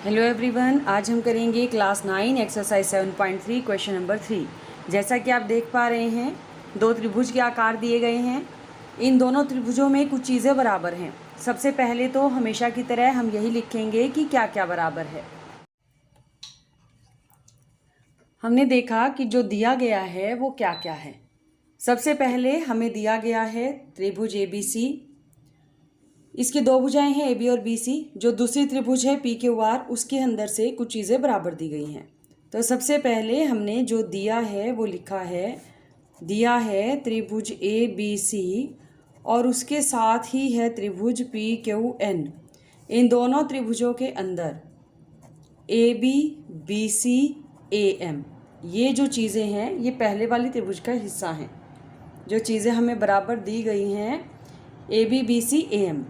Hello everyone, आज हम करेंगे क्लास 9 एक्सरसाइज 7.3 क्वेश्चन नंबर 3। जैसा कि आप देख पा रहे हैं, दो त्रिभुज के आकार दिए गए हैं। इन दोनों त्रिभुजों में कुछ चीज़ें बराबर हैं। सबसे पहले तो हमेशा की तरह हम यही लिखेंगे कि क्या क्या बराबर है। हमने देखा कि जो दिया गया है वो क्या क्या है। सबसे पहले हमें दिया गया है त्रिभुज ABC। इसकी दो भुजाएं हैं AB और BC। जो दूसरी त्रिभुज है PQR, उसके अंदर से कुछ चीज़ें बराबर दी गई हैं। तो सबसे पहले हमने जो दिया है वो लिखा है, दिया है त्रिभुज ABC और उसके साथ ही है त्रिभुज PQN। इन दोनों त्रिभुजों के अंदर AB, BC, AM, ये जो चीज़ें हैं ये पहले वाली त्रिभुज का हिस्सा हैं। जो चीज़ें हमें बराबर दी गई हैं AB, BC, AM।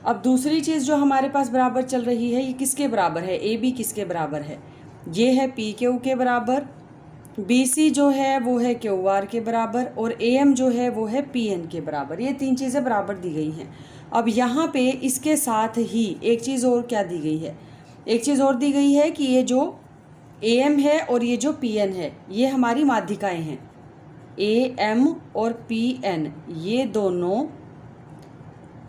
अब दूसरी चीज़ जो हमारे पास बराबर चल रही है, ये किसके बराबर है? AB किसके बराबर है? ये है PQ के बराबर। BC जो है वो है QR के बराबर और AM जो है वो है PN के बराबर। ये तीन चीज़ें बराबर दी गई हैं। अब यहाँ पे इसके साथ ही एक चीज़ और क्या दी गई है? एक चीज़ और दी गई है कि ये जो AM है और ये जो PN है, ये हमारी माध्यिकाएँ हैं। AM और PN ये दोनों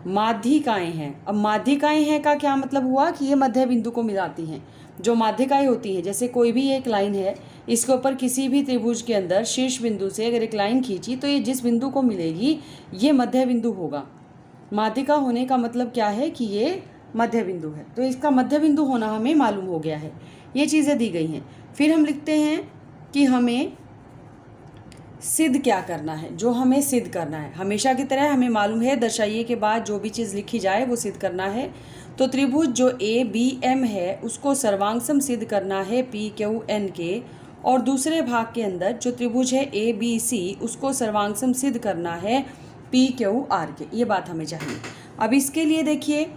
माध्यिकाएँ हैं। अब माध्यिकाएँ हैं का क्या मतलब हुआ कि ये मध्य बिंदु को मिलाती हैं। जो माध्यिकाएँ होती हैं, जैसे कोई भी एक लाइन है, इसके ऊपर किसी भी त्रिभुज के अंदर शीर्ष बिंदु से अगर एक लाइन खींची तो ये जिस बिंदु को मिलेगी ये मध्य बिंदु होगा। माध्यिका होने का मतलब क्या है कि ये मध्य बिंदु है, तो इसका मध्य बिंदु होना हमें मालूम हो गया है। ये चीज़ें दी गई हैं। फिर हम लिखते हैं कि हमें सिद्ध क्या करना है। जो हमें सिद्ध करना है, हमेशा की तरह हमें मालूम है दर्शाइए के बाद जो भी चीज़ लिखी जाए वो सिद्ध करना है। तो त्रिभुज जो ABM है उसको सर्वांगसम सिद्ध करना है PQN के, और दूसरे भाग के अंदर जो त्रिभुज है ABC उसको सर्वांगसम सिद्ध करना है PQR के। ये बात हमें चाहिए। अब इसके लिए देखिए,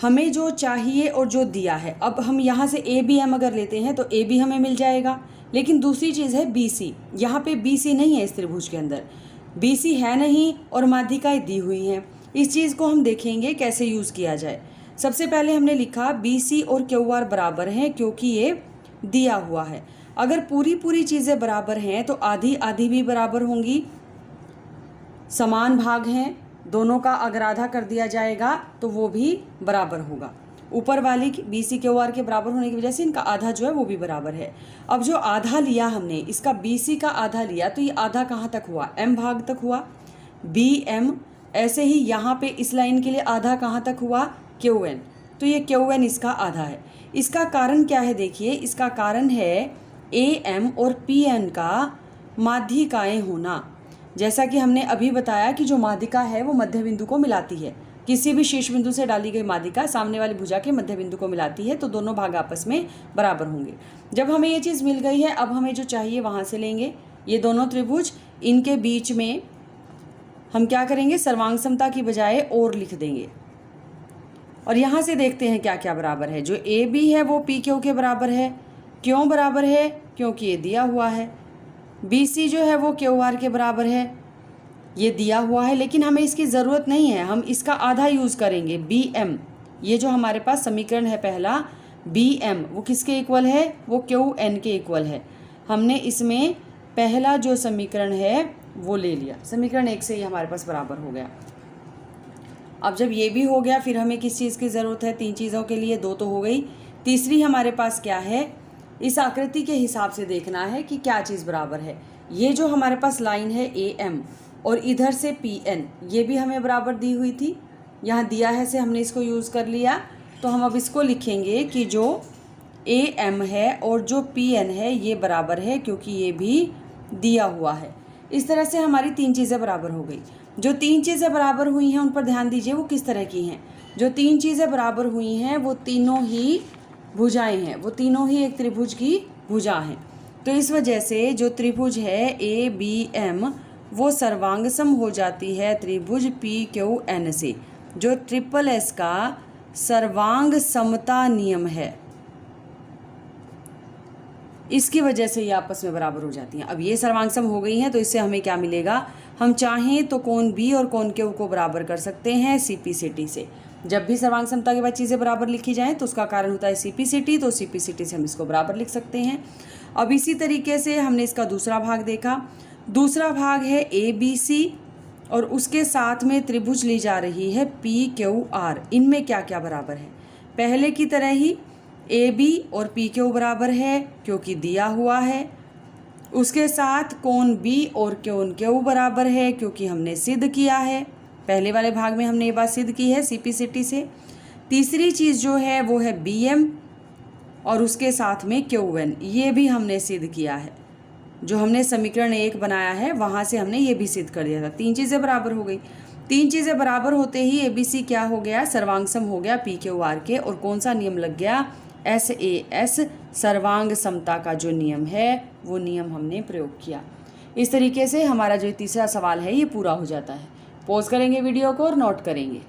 हमें जो चाहिए और जो दिया है, अब हम यहाँ से ABM अगर लेते हैं तो AB हमें मिल जाएगा, लेकिन दूसरी चीज़ है BC। यहाँ पे BC नहीं है इस त्रिभुज के अंदर, BC है नहीं और माध्यिकाएँ दी हुई हैं। इस चीज़ को हम देखेंगे कैसे यूज़ किया जाए। सबसे पहले हमने लिखा BC और QR बराबर हैं क्योंकि ये दिया हुआ है। अगर पूरी चीज़ें बराबर हैं तो आधी आधी भी बराबर होंगी। समान भाग हैं दोनों का, अगर आधा कर दिया जाएगा तो वो भी बराबर होगा। ऊपर वाली BC QR के बराबर होने की वजह से इनका आधा जो है वो भी बराबर है। अब जो आधा लिया हमने, इसका BC का आधा लिया तो ये आधा कहाँ तक हुआ? M भाग तक हुआ। BM ऐसे ही यहाँ पे इस लाइन के लिए आधा कहाँ तक हुआ? QN। तो ये QN इसका आधा है। इसका कारण क्या है? देखिए, इसका कारण है AM और PN का माध्यिकाएँ होना। जैसा कि हमने अभी बताया कि जो माध्यिका है वो मध्य बिंदु को मिलाती है। किसी भी शीर्ष बिंदु से डाली गई माध्यिका सामने वाली भुजा के मध्य बिंदु को मिलाती है, तो दोनों भाग आपस में बराबर होंगे। जब हमें ये चीज़ मिल गई है, अब हमें जो चाहिए वहाँ से लेंगे। ये दोनों त्रिभुज, इनके बीच में हम क्या करेंगे? सर्वांग समता की बजाय और लिख देंगे। और यहाँ से देखते हैं क्या क्या बराबर है। जो AB है वो PQ के बराबर है। क्यों बराबर है? क्योंकि ये दिया हुआ है। BC जो है वो QR के बराबर है, ये दिया हुआ है, लेकिन हमें इसकी ज़रूरत नहीं है। हम इसका आधा यूज़ करेंगे BM। ये जो हमारे पास समीकरण है पहला BM, वो किसके इक्वल है? वो QN के इक्वल है। हमने इसमें पहला जो समीकरण है वो ले लिया। समीकरण 1 से ये हमारे पास बराबर हो गया। अब जब ये भी हो गया, फिर हमें किस चीज़ की ज़रूरत है? तीन चीज़ों के लिए, दो तो हो गई, तीसरी हमारे पास क्या है? इस आकृति के हिसाब से देखना है कि क्या चीज़ बराबर है। ये जो हमारे पास लाइन है AM और इधर से PN, ये भी हमें बराबर दी हुई थी। यहाँ दिया है से हमने इसको यूज़ कर लिया। तो हम अब इसको लिखेंगे कि जो AM है और जो PN है ये बराबर है क्योंकि ये भी दिया हुआ है। इस तरह से हमारी तीन चीज़ें बराबर हो गई। जो तीन चीज़ें बराबर हुई हैं उन पर ध्यान दीजिए, वो किस तरह की हैं। जो तीन चीज़ें बराबर हुई हैं वो तीनों ही भुजाएं हैं, वो तीनों ही एक त्रिभुज की भुजा हैं। तो इस वजह से जो त्रिभुज है ABM वो सर्वांगसम हो जाती है त्रिभुज PQN से, जो SSS का सर्वांग समता नियम है। इसकी वजह से ये आपस में बराबर हो जाती हैं। अब ये सर्वांगसम हो गई हैं तो इससे हमें क्या मिलेगा? हम चाहें तो कोण बी और कोण क्यू को बराबर कर सकते हैं CPCT से। जब भी सर्वांग समता के बाद चीज़ें बराबर लिखी जाएं तो उसका कारण होता है CPCT, तो CPCT से हम इसको बराबर लिख सकते हैं। अब इसी तरीके से हमने इसका दूसरा भाग देखा। दूसरा भाग है ABC और उसके साथ में त्रिभुज ली जा रही है PQR। इनमें क्या क्या बराबर है? पहले की तरह ही AB और PQ बराबर है क्योंकि दिया हुआ है। उसके साथ कोण B और कोण Q बराबर है क्योंकि हमने सिद्ध किया है। पहले वाले भाग में हमने ये बात सिद्ध की है CPCT से। तीसरी चीज़ जो है वो है BM और उसके साथ में QN, ये भी हमने सिद्ध किया है। जो हमने समीकरण 1 बनाया है वहाँ से हमने ये भी सिद्ध कर दिया था। 3 चीज़ें बराबर हो गई। 3 चीज़ें बराबर होते ही ABC क्या हो गया? सर्वांगसम हो गया PQR के। और कौन सा नियम लग गया? SAS सर्वांग समता का जो नियम है वो नियम हमने प्रयोग किया। इस तरीके से हमारा जो तीसरा सवाल है ये पूरा हो जाता है। पॉज करेंगे वीडियो को और नोट करेंगे।